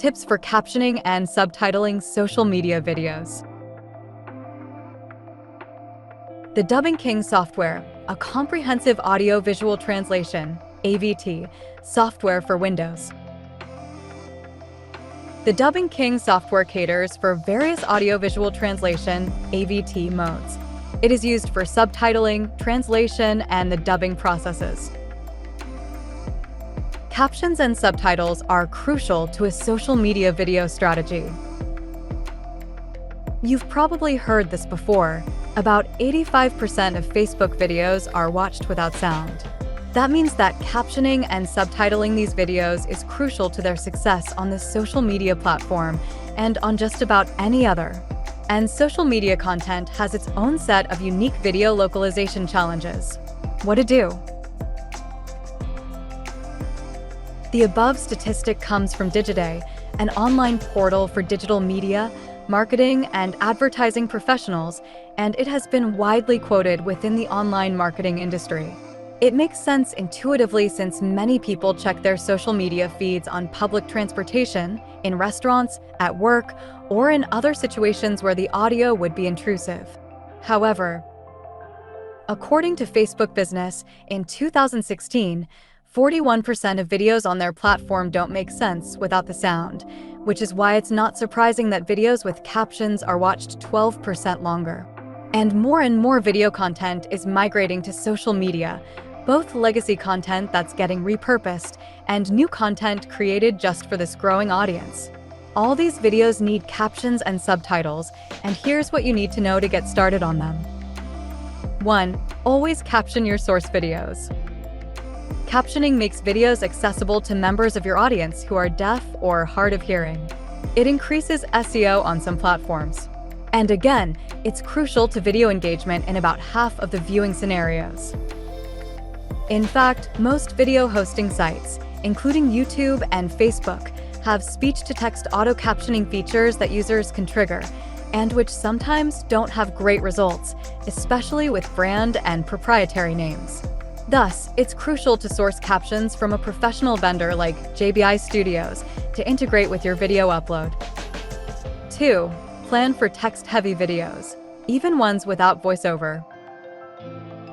Tips for captioning and subtitling social media videos. The Dubbing King software, a comprehensive audio-visual translation (AVT) software for Windows. The Dubbing King software caters for various audio-visual translation (AVT) modes. It is used for subtitling, translation, and the dubbing processes. Captions and subtitles are crucial to a social media video strategy. You've probably heard this before. About 85% of Facebook videos are watched without sound. That means that captioning and subtitling these videos is crucial to their success on this social media platform and on just about any other. And social media content has its own set of unique video localization challenges. What to do? The above statistic comes from Digiday, an online portal for digital media, marketing, and advertising professionals, and it has been widely quoted within the online marketing industry. It makes sense intuitively since many people check their social media feeds on public transportation, in restaurants, at work, or in other situations where the audio would be intrusive. However, according to Facebook Business, in 2016, 41% of videos on their platform don't make sense without the sound, which is why it's not surprising that videos with captions are watched 12% longer. And more video content is migrating to social media, both legacy content that's getting repurposed and new content created just for this growing audience. All these videos need captions and subtitles, and here's what you need to know to get started on them. 1. Always caption your source videos. Captioning makes videos accessible to members of your audience who are deaf or hard of hearing. It increases SEO on some platforms. And again, it's crucial to video engagement in about half of the viewing scenarios. In fact, most video hosting sites, including YouTube and Facebook, have speech-to-text auto-captioning features that users can trigger, and which sometimes don't have great results, especially with brand and proprietary names. Thus, it's crucial to source captions from a professional vendor like JBI Studios to integrate with your video upload. 2. Plan for text-heavy videos, even ones without voiceover.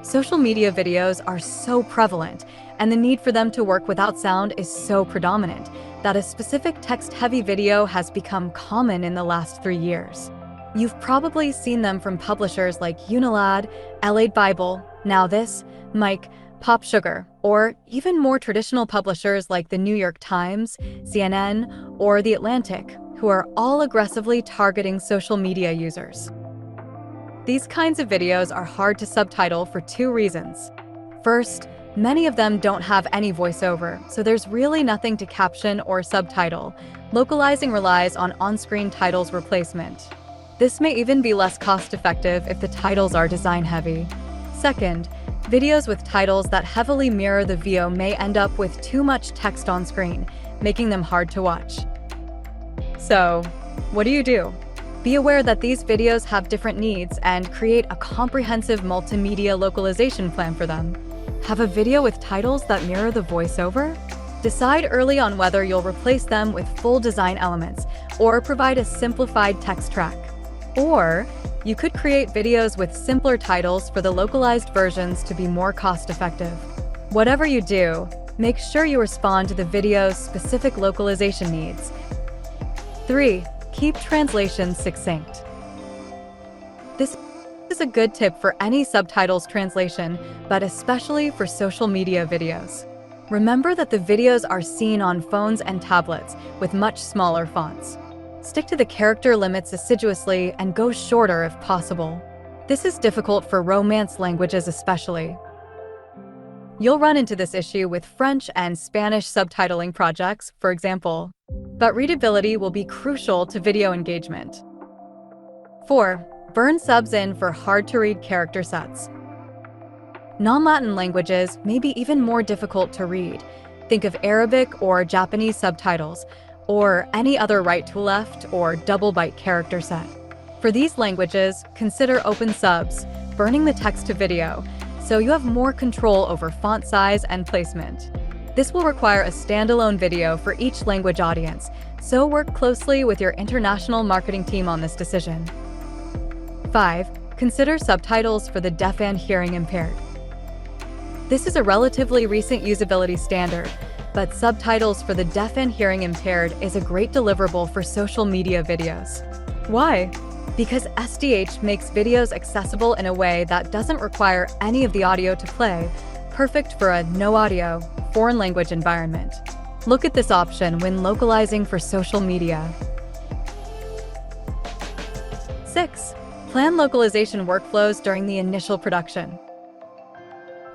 Social media videos are so prevalent, and the need for them to work without sound is so predominant that a specific text-heavy video has become common in the last 3 years. You've probably seen them from publishers like Unilad, LA Bible, Now This, Mike, Pop Sugar, or even more traditional publishers like the New York Times, CNN, or The Atlantic, who are all aggressively targeting social media users. These kinds of videos are hard to subtitle for 2 reasons. First, many of them don't have any voiceover, so there's really nothing to caption or subtitle. Localizing relies on on-screen titles replacement. This may even be less cost-effective if the titles are design-heavy. Second, videos with titles that heavily mirror the VO may end up with too much text on screen, making them hard to watch. So, what do? Be aware that these videos have different needs and create a comprehensive multimedia localization plan for them. Have a video with titles that mirror the voiceover? Decide early on whether you'll replace them with full design elements or provide a simplified text track. Or, you could create videos with simpler titles for the localized versions to be more cost-effective. Whatever you do, make sure you respond to the video's specific localization needs. 3. Keep translations succinct. This is a good tip for any subtitles translation, but especially for social media videos. Remember that the videos are seen on phones and tablets with much smaller fonts. Stick to the character limits assiduously and go shorter if possible. This is difficult for Romance languages especially. You'll run into this issue with French and Spanish subtitling projects, for example. But readability will be crucial to video engagement. 4. Burn subs in for hard-to-read character sets. Non-Latin languages may be even more difficult to read. Think of Arabic or Japanese subtitles, or any other right-to-left or double-byte character set. For these languages, consider open subs, burning the text to video, so you have more control over font size and placement. This will require a standalone video for each language audience, so work closely with your international marketing team on this decision. 5. Consider subtitles for the deaf and hearing impaired. This is a relatively recent usability standard, but subtitles for the deaf and hearing impaired is a great deliverable for social media videos. Why? Because SDH makes videos accessible in a way that doesn't require any of the audio to play, perfect for a no-audio, foreign language environment. Look at this option when localizing for social media. 6. Plan localization workflows during the initial production.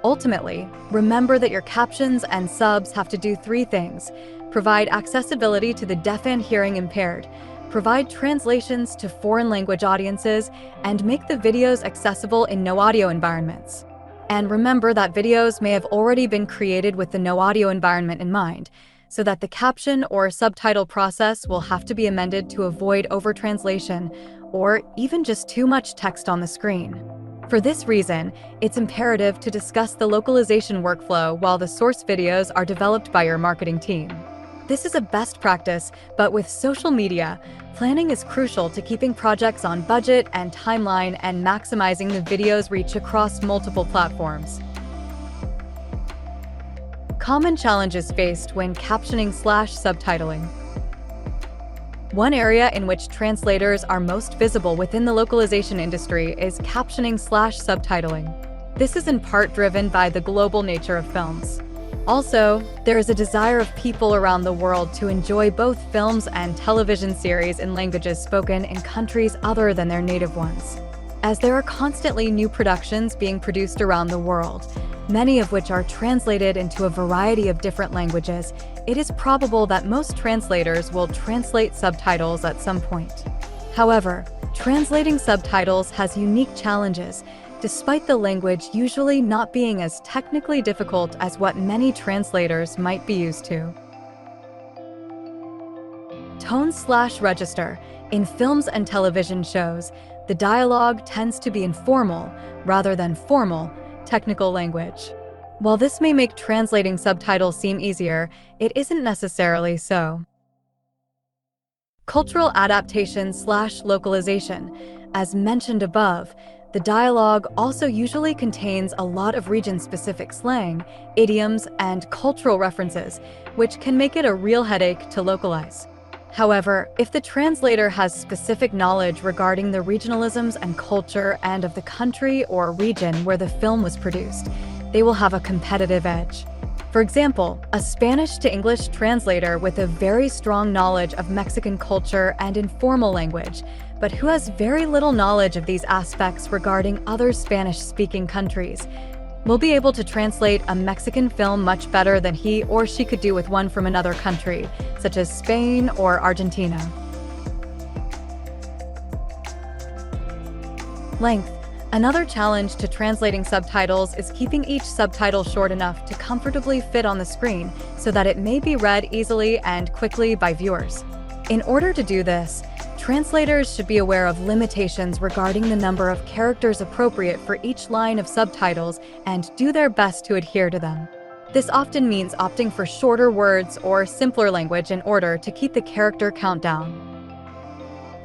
Ultimately, remember that your captions and subs have to do 3 things: provide accessibility to the deaf and hearing impaired, provide translations to foreign language audiences, and make the videos accessible in no-audio environments. And remember that videos may have already been created with the no-audio environment in mind, so that the caption or subtitle process will have to be amended to avoid over-translation or even just too much text on the screen. For this reason, it's imperative to discuss the localization workflow while the source videos are developed by your marketing team. This is a best practice, but with social media, planning is crucial to keeping projects on budget and timeline and maximizing the video's reach across multiple platforms. Common challenges faced when captioning/subtitling. One area in which translators are most visible within the localization industry is captioning/subtitling. This is in part driven by the global nature of films. Also, there is a desire of people around the world to enjoy both films and television series in languages spoken in countries other than their native ones. As there are constantly new productions being produced around the world, many of which are translated into a variety of different languages, it is probable that most translators will translate subtitles at some point. However, translating subtitles has unique challenges, despite the language usually not being as technically difficult as what many translators might be used to. Tone/register. In films and television shows, the dialogue tends to be informal, rather than formal, technical language. While this may make translating subtitles seem easier, it isn't necessarily so. Cultural adaptation/localization. As mentioned above, the dialogue also usually contains a lot of region-specific slang, idioms, and cultural references, which can make it a real headache to localize. However, if the translator has specific knowledge regarding the regionalisms and culture and of the country or region where the film was produced, they will have a competitive edge. For example, a Spanish to English translator with a very strong knowledge of Mexican culture and informal language, but who has very little knowledge of these aspects regarding other Spanish-speaking countries, will be able to translate a Mexican film much better than he or she could do with one from another country, such as Spain or Argentina. Length. Another challenge to translating subtitles is keeping each subtitle short enough to comfortably fit on the screen so that it may be read easily and quickly by viewers. In order to do this, translators should be aware of limitations regarding the number of characters appropriate for each line of subtitles and do their best to adhere to them. This often means opting for shorter words or simpler language in order to keep the character count down.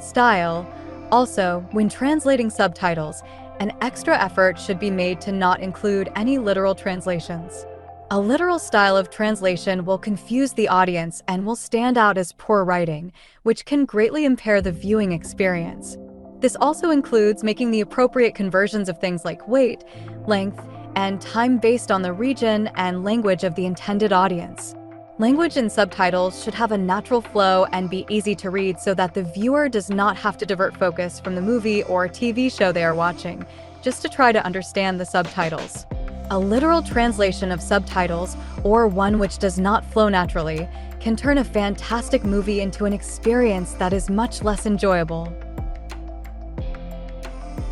Style. Also, when translating subtitles, an extra effort should be made to not include any literal translations. A literal style of translation will confuse the audience and will stand out as poor writing, which can greatly impair the viewing experience. This also includes making the appropriate conversions of things like weight, length, and time based on the region and language of the intended audience. Language in subtitles should have a natural flow and be easy to read so that the viewer does not have to divert focus from the movie or TV show they are watching, just to try to understand the subtitles. A literal translation of subtitles, or one which does not flow naturally, can turn a fantastic movie into an experience that is much less enjoyable.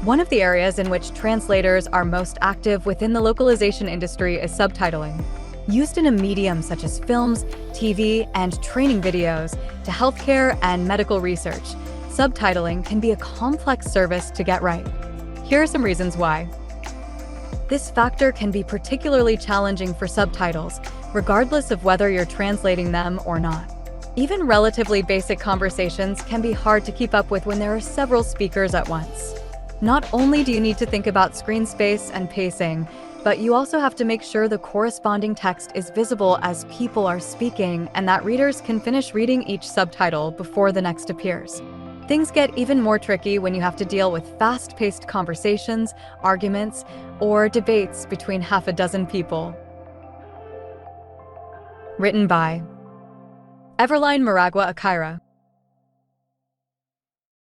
One of the areas in which translators are most active within the localization industry is subtitling. Used in a medium such as films, TV, and training videos to healthcare and medical research, subtitling can be a complex service to get right. Here are some reasons why. This factor can be particularly challenging for subtitles regardless of whether you're translating them or not. Even relatively basic conversations can be hard to keep up with when there are several speakers at once. Not only do you need to think about screen space and pacing, but you also have to make sure the corresponding text is visible as people are speaking and that readers can finish reading each subtitle before the next appears. Things get even more tricky when you have to deal with fast-paced conversations, arguments, or debates between half a dozen people. Written by Everline Moragwa Achira.